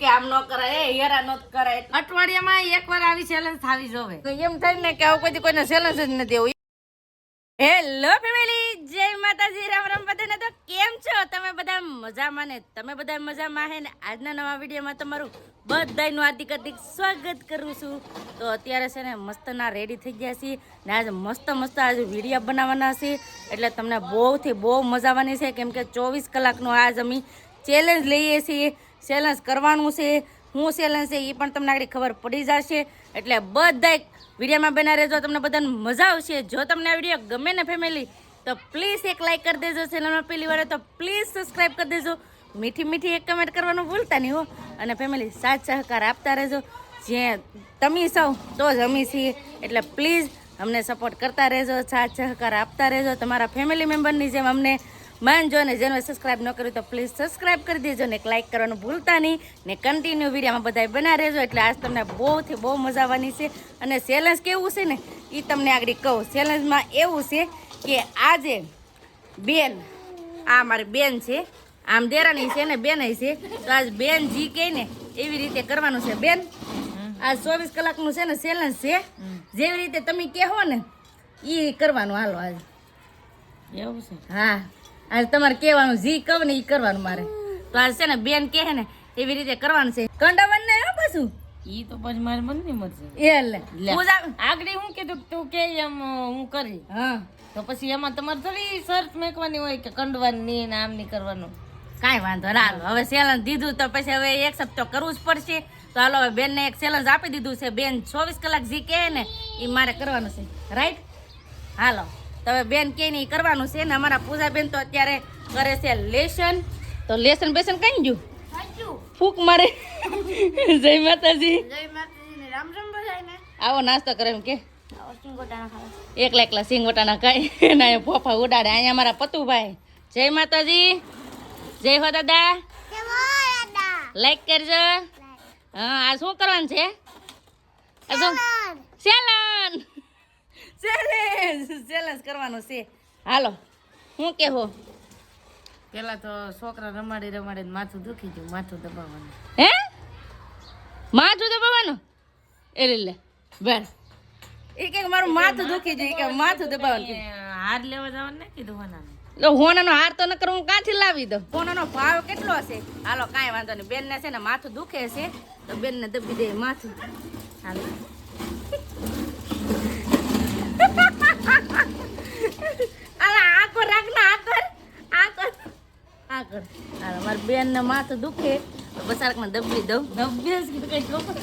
કે આમ નો કરાય હેરા નો કરાય અઠવાડિયામાં એકવાર આવી ચેલેન્જ થાવી જોવે તો એમ થાય ને કે આવું કોઈને ચેલેન્જ જ નથી એવું. હેલો ફેમિલી, જય માતાજી, રામ રામ બધાને. તો કેમ છો તમે બધા? મજામાં ને? તમે બધા મજામાં હે ને? આજના નવા વિડીયોમાં તમારું બધાનું હાર્દિક હાર્દિક સ્વાગત કરું છું. તો અત્યારે છે ને મસ્તના રેડી થઈ ગયા છીએ ને આજે મસ્ત આજે વિડીયો બનાવવાના છે એટલે તમને બહુથી બહુ મજા આવવાની છે કેમ કે 24 કલાકનો આજ અમે ચેલેન્જ લઈએ છીએ. ચેલેન્જ કરવાનું છે. હું ચેલેન્જ છે એ પણ તમને આગળ ખબર પડી જશે એટલે બધા વિડીયોમાં બના રહેજો, તમને બધાને મજા આવશે. જો તમને આ વિડીયો ગમે ને ફેમિલી તો પ્લીઝ એક લાઇક કરી દેજો. ચેનલમાં પહેલી વાર તો પ્લીઝ સબસ્ક્રાઈબ કરી દેજો. મીઠી મીઠી એક કમેન્ટ કરવાનું ભૂલતા નહીં હો. અને ફેમિલી સાથ સહકાર આપતા રહેજો. જે તમે સૌ તો જ અમે છીએ એટલે પ્લીઝ અમને સપોર્ટ કરતા રહેજો, સાથ સહકાર આપતા રહેજો. તમારા ફેમિલી મેમ્બરની જેમ અમને માનજો ને જેને સબસ્ક્રાઈબ ન કર્યું તો પ્લીઝ સબસ્ક્રાઈબ કરી દેજો ને એક લાઇક કરવાનું ભૂલતા નહીં ને કન્ટિન્યુ વિડીયોમાં બધા બના રહેજો એટલે આજ તમને બહુથી બહુ મજા આવવાની છે. અને ચેલેન્જ કેવું છે ને એ તમને આગળ કહું. ચેલેન્જમાં એવું છે કે આજે બેન, આ મારી બેન છે, આમ દેરાની છે ને બેન છે, તો આજ બેન જી કહે ને એવી રીતે કરવાનું છે. બેન આ 24 કલાકનું છે ને ચેલેન્જ છે, જેવી રીતે તમે કહો ને એ કરવાનું. હાલો આજ એવું છે. હા, આજે તમારે કહેવાનું, જી કહું ને એ કરવાનું મારે. તો આજ છે ને બેન કહે ને એવી રીતે કરવાનું છે. કંડાવન ને હો પાછું ઈ તો પછી મારી મનની મરજી. એટલે આગળ હું કીધું તું કે એમ હું કરી. હા, તો પછી એમાં તમારે થોડી શરત મેકવાની હોય કે કંડવાની ને આમ નહીં કરવાનું. કાંઈ વાંધો ના. હાલો હવે ચેલેન્જ દીધું તો પછી હવે એક્સેપ્ટ તો કરવું જ પડશે. તો હાલો હવે બેનને એક ચેલેન્જ આપી દીધું છે. બેન 24 કલાક જી કહે ને એ મારે કરવાનું છે, રાઈટ? હાલો તો હવે બેન કહે ને એ કરવાનું છે ને અમારા પૂજા બેન તો અત્યારે કરે છે લેસન. તો લેસન બેસન કઈ ગયું ફૂક મારે. જય માતાજી. જય માતાજી ને રામ રામ બધાને. આવો નાસ્તો કરે એમ કે આવો સિંગોટાના ખાવા. એકલા સિંગ વટાણા ખાય ને ફોફા ઉડાડે. અહીંયા અમારા પતુભાઈ. જય માતાજી. જય હો દાદા. લાઈક કરજો. હા, આ શું કરવાનું છે? આ શું ચેલેન્જ કરવાનું છે. હાલો હું કેવો પેલા તો છોકરા રમાડી માથું દુખી ગયું, માથું દબાવવાનું. હે માથું દબાવવાનું? એ લે બેન એ કે મારું માથું દુખી જાય કે માથું દબાવવાનું. હાર લેવા જવાનું ને કીધું હોનાને. હોનાનો હાર તો ન કરું, હું ક્યાંથી લાવી દઉં? હોનાનો ભાવ કેટલો છે? હાલો કાંઈ વાંધો નહીં. બેન ને છે ને માથું દુખે છે તો બેન ને દબી દે માથું. હાલો આકર રાખ ના આકર. હાલો મારી બેન ને માથું દુખે તો બસારક ને દબી દઉં. દબી કીધું કઈ ખબર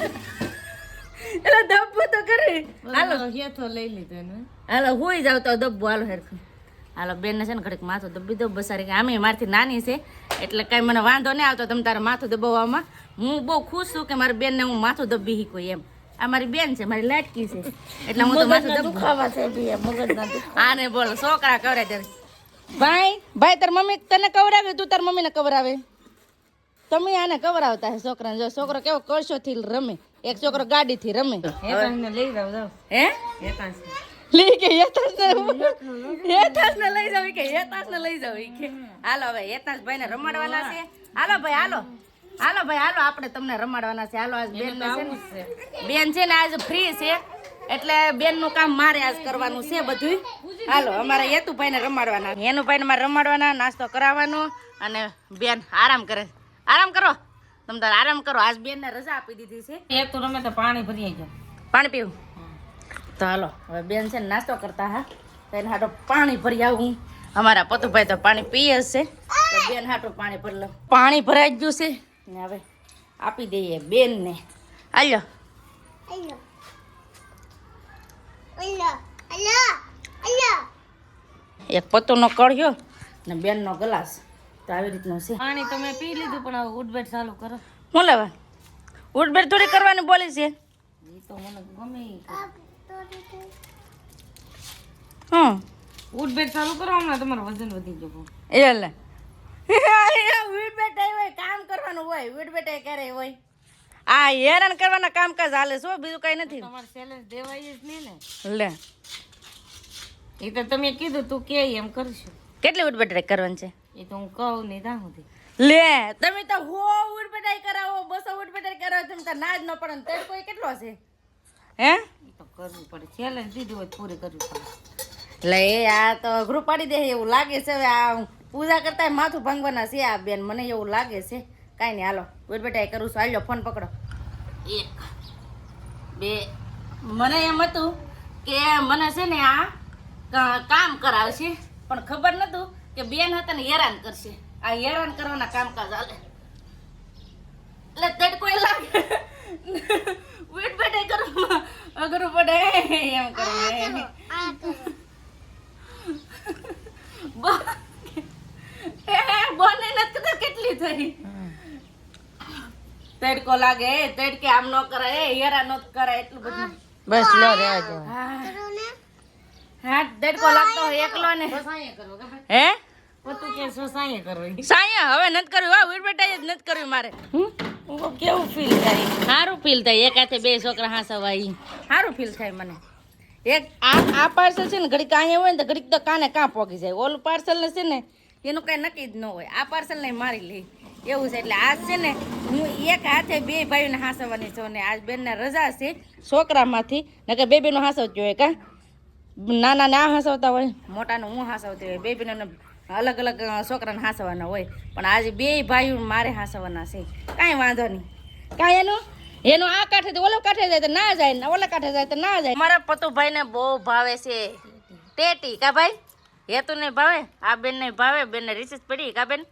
એટલે દબવું તો કરે. હાલો હેઠો લઈ લીધો એને. હાલો હોઈ જાવ તો દબવું. હાલો હેરખું. હાલો બેન ને છે ને ઘડીક માથું દબી દઉં. બસારી કે આમે મારથી નાની છે એટલે કઈ મને વાંધો નહીં આવતો તમે તારે માથું દબાવવામાં. હું બહુ ખુશ છું કે મારી બેન ને હું માથું દબી શીખું એમ. આ મારી બેન છે, મારી લાટકી છે એટલે હું તો માથું દુખાવા છે મગજના. આને બોલો છોકરા કવરે ત્યારે. ભાઈ તાર મમ્મી તને કવરાવે, તું તાર મમ્મીને કવરાવે. તમે આને કવરાવતા હે છોકરાને. જો છોકરો કેવો કરશોથી રમે, એક છોકરો ગાડીથી રમે. હેતાંશને લઈ જાવ. હે હેતાંશને લઈ કે હેતાંશને લઈ જાવ કે હેતાંશને લઈ જાવ કે. હાલો હવે હેતાંશ ભાઈને રમાડવાના છે. હાલો ભાઈ હાલો ભાઈ હાલો આપણે તમને રમાડવાના છે. હાલો આજ બેન છે, બેન છે ને આજ ફ્રી છે એટલે બેન નું કામ મારે આજ કરવાનું છે બધું. હાલો અમારે હેતુભાઈને રમાડવાના, હેનુભાઈને મારે રમાડવાના, નાસ્તો કરાવવાનો અને બેન આરામ કરે. આરામ કરો તમે તાર આરામ કરો. આજ બેન ને રજા આપી દીધી છે. એક તો રમે તો પાણી ભરી જાય. પાણી પીવું તો હાલો હવે બેન છે ને નાસ્તો કરતા. હા તો એને હાટો પાણી ભરી આવું. અમારા પતુભાઈ તો પાણી પીએ છે તો બેન હાટો પાણી ભરી લો. પાણી ભરાઈ ગયું છે ને હવે આપી દઈએ બેન ને. હાલો એક પતુનો કળ્યો ને બેન નો ગ્લાસ. તો આવી રીતનું છે. પાણી તો મેં પી લીધું પણ હવે ઉઠબેઠ ચાલુ કરો. શું લેવા ઉઠબેઠ થોડી કરવાની બોલી છે? એ તો મને ગમે ઈ. ઉઠબેઠ ચાલુ કરો હમણાં તમારું વજન વધી ગયું. એટલે ઉઠબેઠ હોય કામ કરવાનું હોય. ઉઠબેઠ ક્યારે હોય? આ હેરાન કરવાના કામકાજ હાલે છો, બીજું કઈ નથી. તમારે ચેલેન્જ દેવાય જ નહીં ને. લે એ તો તમે કીધું તું કે એમ કરશું. કેટલી ઉઠબેઠ કરવાની છે? એ તો હું કહું નહીં ત્યાં સુધી. લે તમે તો હો ઉડબડાઈ કરાવો બસો ઉડબડાઈ કરાવો તમે તો ના જ ન પડે ને તડકો કેટલો છે હે તો કરવું પડે ચેલેન્જ દીધું હોય તો પૂરી કરવી પડે. લે આ તો અઘરું પાડી દે એવું લાગે છે હવે આ પૂજા કરતા માથું ભાંગવાના છે આ બેન મને એવું લાગે છે કાંઈ નહીં હાલો ઉડબડાઈ કરું છું હાલો ફોન પકડો 1 2 મને એમ હતું કે મને છે ને આ કામ કરાવશે પણ ખબર નતું કે બેન હતા ને હેરાન કરશે આ હેરાન કરવાના કામકાજ હાલે એટલે તડકો લાગે વેટ બેઠે કરું અઘરું પડે એમ કરું બોને નથી કેટલી થઈ તડકો લાગે તડકે આમ ન કરાય હેરાન ન કરાય એટલું બધું બસ લો રહેવા દો. હા તડકો લાગતો હોય એકલો ને સાંયે કરો કે ભાઈ? હે પોતું કે સો સાંયે કરો ઈ. સાયા હવે નથી કર્યું હા ઉડબેટાઈ જ નથી કર્યું મારે કેવું ફીલ થાય? સારું ફીલ થાય એક હાથે બે છોકરા હાસવા ઈ સારું ફીલ થાય મને એક આ પાર્સલ છે ને ઘડીક અહીંયા હોય ને તો ઘડીક તો કાને કાં પોગી જાય ઓલું પાર્સલ ને છે ને એનું કાંઈ નક્કી જ ન હોય આ પાર્સલ ને મારી લે એવું છે એટલે આજ છે ને હું એક હાથે બે ભાઈઓને હાસવાની છું ને આજ બેનને રજા છે છોકરામાંથી નકર બેબીનો હાસવ જોઈએ કાં નાના ને આ હાસવતા હોય મોટાનું હું હાસવતી હોય બેબીને અલગ અલગ છોકરાને હાસવાના હોય પણ આજે બે ભાઈઓ મારે હાસવાના છે કાંઈ વાંધો નહીં કાંઈ એનું આ કાંઠે ઓલો કાંઠે જાય તો ના જાય ને ઓલા કાંઠે જાય તો ના જાય મારા પતુભાઈને બહુ ભાવે છે ટેટી કા ભાઈ હેતુ ને ભાવે આ બેન ને ભાવે બેન ને રિસીસ પડી કા બેન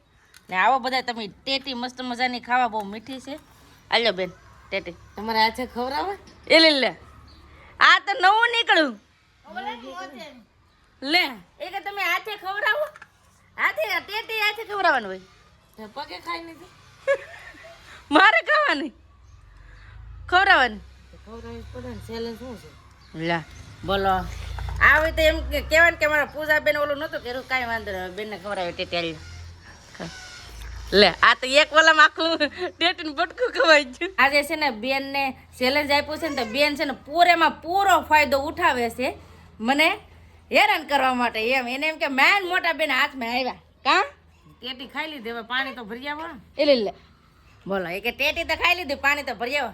ને આવો બધા તમે ટેટી મસ્ત મજાની ખાવા બહુ મીઠી છે આલ્યો બેન ટેટી તમારે આજે ખવડાવે? એ લે આ તો નવું નીકળ્યું લે એ કે તમે હાથે ખવડાવો હાથે ટેટી હાથે ખવડાવવાનું હોય તો પગે ખાઈ નથી મારે ખાવાની ખવડાવવાની ખવડાવી પડે ને. ચેલેન્જ શું છે? લા બોલો આવે તો એમ કહેવાનું કે મારા પૂજા બેન ઓલું નહોતું કર્યું કાંઈ વાંધો નહીં બેનને ખવડાવે ટેટી લે આ તો એક વાલામાં આખું ટેટીનું બટકું ખવાઈ ગયું આજે છે ને બેનને ચેલેન્જ આપ્યું છે ને તો બેન છે ને પૂરેમાં પૂરો ફાયદો ઉઠાવે છે મને હેરાન કરવા માટે એમ એને એમ કે મેન મોટા બેન હાથમાં આવ્યા કાં ટેટી ખાઈ લીધી હવે પાણી તો ભરી આવો. લે બોલો એ કે ટેટી તો ખાઈ લીધી પાણી તો ભરી આવો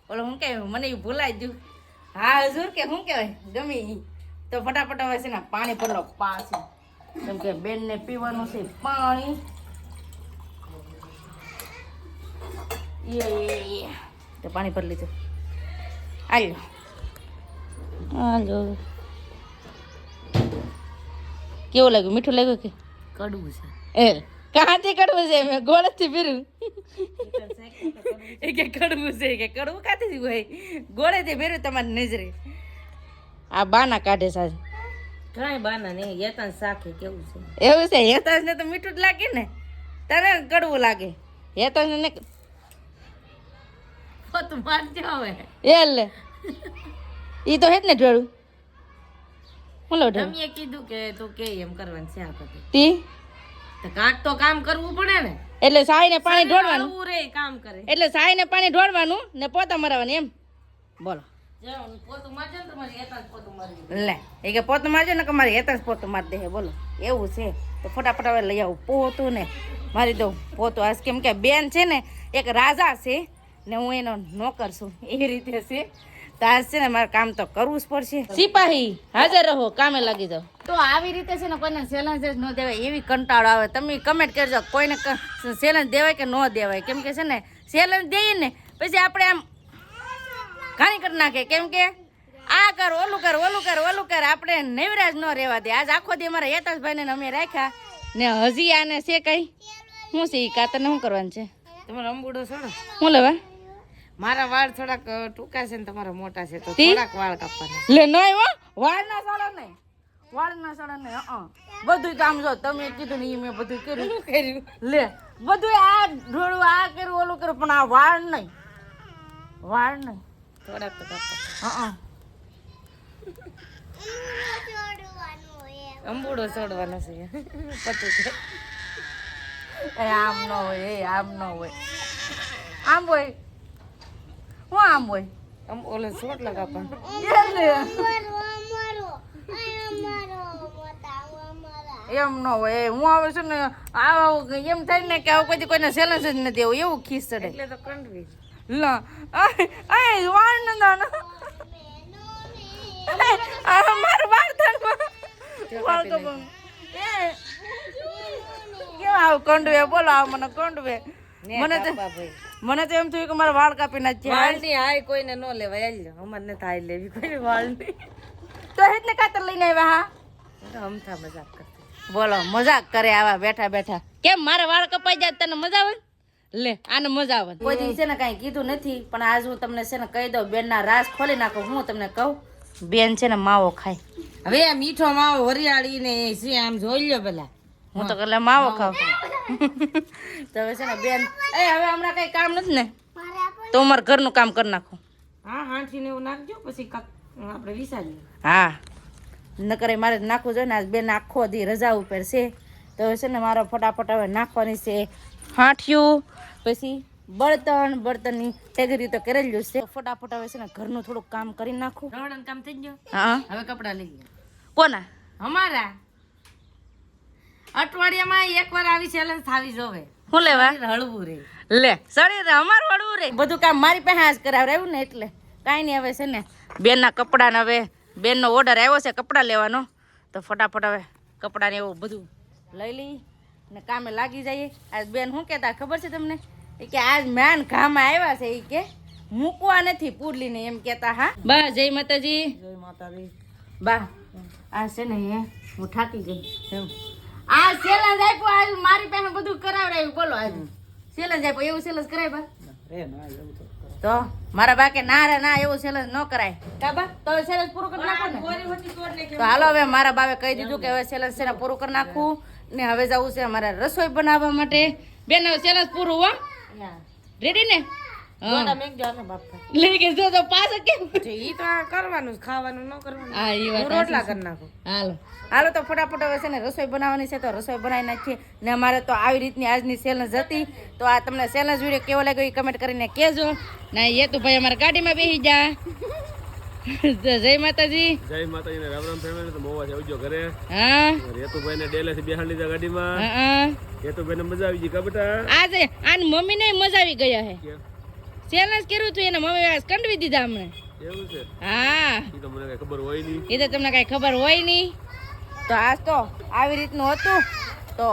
બોલો હું કે મને એ ભૂલાઈ ગયું હા હજુર કે શું કહેવાય ગમે ઈ તો ફટાફટ હવે છે ને પાણી ભરલો પાછું કેમ કે બેનને પીવાનું છે પાણી તો પાણી ભરી લીધું હાલો હાલો કેવું લાગ્યું મીઠું લાગ્યું કે કડવું છે. એ કાંથી કડવું છે મેં ગોળથી પીરું એ કે કડવું છે કે કડવું કાંથી હોય ગોળેથી પીરું તમારી નજરે આ બાના કાઢે સાહેબ કાંઈ બાના નહીં યતન શાકે કેવું છે? એવું છે હેતાજ ને તો મીઠું જ લાગે ને તને કડવું લાગે હેતાજ ને પોતું મારજો હવે. એ લે ઈ તો હેત ને ઢોળું હું લો ઢોળું તમે કીધું કે તું કે એમ કરવાનું છે આ બધું તી તો કાંઈક તો કામ કરવું પડે ને. એટલે સાઈને પાણી ઢોળવાનું આવું રે કામ કરે. એટલે સાઈને પાણી ઢોળવાનું ને પોતા મરાવાનું એમ બોલો જાઓ ને પોતું મારજો ને તમારી યતન પોતું મારી. લે એ કે પોતું મારજો ને કે મારે હેતા જ પોતું મારી દે બોલો એવું છે તો ફટાફટ હવે લઈ આવું પોતું ને મારી દઉં પોતું આજ કેમ કે બેન છે ને એક રાજા છે ને હું એનો નોકર છું એ રીતે છે તો આજ છે ને મારે કામ તો કરવું જ પડશે સિપાહી હાજર રહો કામે લાગી જાઓ તો આવી રીતે છે ને કોઈને ચેલેન્જ જ ન દેવાય એવી કંટાળો આવે તમે કમેન્ટ કરજો કોઈને ચેલેન્જ દેવાય કે ન દેવાય કેમ કે છે ને ચેલેન્જ દઈએ ને પછી આપણે આમ ઘણી કરી નાખે કેમ કે આ કર ઓલું કર ઓલું કર ઓલું કર આપણે નવરાજ ન રહેવા દે આજ આખો દી અમારા યતાશભાઈને ને અમે રાખ્યા ને હજી આને છે કઈ શું છે ઈ કાતરને શું કરવાનું છે તમારો અંબુડો છોડો. શું લેવા મારા વાળ થોડાક ટૂંકા છે ને તમારા મોટા છે તો તી? થોડાક વાળ કાપવાના. લે નહીં હો વાળ ના સાડા નહીં વાળ ના સાડા નહીં બધું કામ જો તમે કીધું ને એ મેં બધું કર્યું લે બધું આ ઢોળું આ કર્યું ઓલું કર્યું પણ આ વાળ નહીં થોડાક તો કાપવા. અંબુડો છોડવાનો છે પતું છે. એ આમ ન હોય એ આમ ન હોય આમ હોય હું આમ હોય ઓલો છોડ લગાવવાનો. એમ ન હોય હું આવે છે ને એમ થાય ને કે આવું કોઈ કોઈને ચેલેન્જ જ નથી દેવું એવું ખીસ ચડે એટલે તો કંડવી લા વાળ ન દાનો મારું વાળ થાનમાં વાળ કપાવું એ કેમ આવું કંડવે બોલો આવ મને કંડવે મને તો એમ થયું કે મારા વાળ કાપી નાખ્યા વાળની હાય કોઈને ન લેવાય આલ્યો અમારે નથી હાય લેવી કોઈ વાળની તો એટલે કાતર લઈને આવ્યા હા અમથા મજાક કરતી બોલો મજાક કરે આવા બેઠા બેઠા કેમ મારા વાળ કપાઈ જાય તને મજા આવે લે આને મજા આવે કોઈ દી છે ને કઈ કીધું નથી પણ આજ હું તમને છે ને કહી દઉં બેન ના રાસ ખોલી નાખો હું તમને કહું બેન છે ને માવો ખાય હવે આ મીઠો માવો હરિયાળી ને છે આમ જોઈ લ્યો પેલા હું તો કલે માવો ખાવ તો હવે છે ને બેન એ હવે હમણાં કઈ કામ નથી ને તો મારે ઘરનું કામ કરી નાખું હા હાંઠી ને એવું નાખજો પછી આપણે વિસારીએ હા નકરે મારે નાખવું જોઈએ ને આજ બેન આખો દી રજા ઉપર છે તો હવે છે ને મારે ફટાફટ હવે નાખવાની છે હાંઠિયું પછી બળતણની ટેગરી તો કરેલું છે ફટાફટ હવે છે ને ઘરનું થોડુંક કામ કરી નાખું રવડન કામ થઈ ગયો હા હવે કપડા લઈ ગયા કોના અમારા અઠવાડિયામાં એકવાર આવી ચેલેન્જ થાવી જોવે શું લેવા હળવું રે લે શરીર અમારું વળવું રે બધું કામ મારી પાસે જ કરાવરાયું ને એટલે કાંઈ નહીં હવે છે ને બેનના કપડાને હવે બેનનો ઓર્ડર આવ્યો છે કપડાં લેવાનો તો ફટાફટ હવે કપડાને એવું બધું લઈ લઈ ને કામે લાગી જઈએ આજ બેન શું કહેતા ખબર છે તમને એ કે આજ મેન ઘામાં આવ્યા છે એ કે મૂકવા નથી પૂરલીને એમ કહેતા હા બા જય માતાજી જય માતાજી બા આ છે ને હું થાકી ગઈ એમ આ ચેલેન્જ આપ્યો આજ મારી પાસે બધું કરાવડાવ્યું બોલો આજ ચેલેન્જ આપ્યો એવું ચેલેન્જ કરાય બા તો મારા બા કે ના રે ના એવું ચેલેન્જ ન કરાય કા બા તો ચેલેન્જ પૂરું કરી નાખો ને તો હાલો હવે મારા બાવે કહી દીધું કે હવે ચેલેન્જ છે ને પૂરું કરી નાખું ને હવે જવું છે અમારે રસોઈ બનાવવા માટે બેન હવે ચેલેન્જ પૂરું હો રેડી ને લઈ ગઈ તો પાછા કેમ ઈ તો આ કરવાનું જ, ખાવાનું ન કરવાનું હા એ હું રોટલા કરી નાખું હાલો હાલો તો ફટાફટ હવે છે ને રસોઈ બનાવવાની છે તો રસોઈ બનાવી નાખીએ ને અમારે તો આવી રીતની આજની ચેલેન્જ હતી તો આ તમને ચેલેન્જ વિડીયો કેવો લાગ્યો એ કમેન્ટ કરીને કહેજો ને એ તો ભાઈ અમારા ગાડીમાં બેસી જા જય માતાજી જય માતાજી ને રામ રામ ફેમિલી તો મોવા આવજો ઘરે હા હેતુભાઈ ને ડેલે થી બેહાડી લીધા ગાડીમાં હા હેતુભાઈ ને મજા આવી ગઈ કા બેટા આજે આની મમ્મી ને મજા આવી ગયા હે ચેલેન્જ કર્યું હતું એને મમ્મી આજ કંડવી દીધા અમને એવું છે હા ઈ તો મને કઈ ખબર હોય નહીં એ તો તમને કઈ ખબર હોય નહીં તો આજ તો આવી રીતનું હતું તો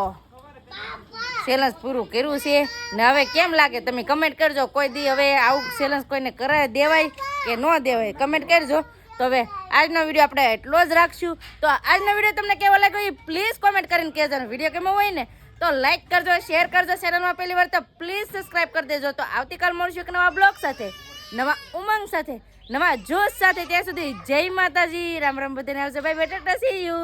ચેલેન્જ પૂરું કર્યું છે ને હવે કેમ લાગે તમે કમેન્ટ કરજો કોઈ દી હવે આવું ચેલેન્જ કોઈને કરાય દેવાય કે ન દેવાય કમેન્ટ કરજો તો હવે આજનો વિડીયો આપણે એટલો જ રાખશું તો આજનો વિડીયો તમને કેવો લાગ્યો એ પ્લીઝ કોમેન્ટ કરીને કહેજો ને વિડીયો કેવો હોય ને તો લાઈક કરજો શેર કરજો ચેનલમાં પહેલી વાર તો પ્લીઝ સબસ્ક્રાઇબ કરી દેજો તો આવતીકાલ મળશું એક નવા બ્લોગ સાથે નવા ઉમંગ સાથે નવા જોશ સાથે ત્યાં સુધી જય માતાજી રામ રામ બધાને આવજો bye bye Tata C you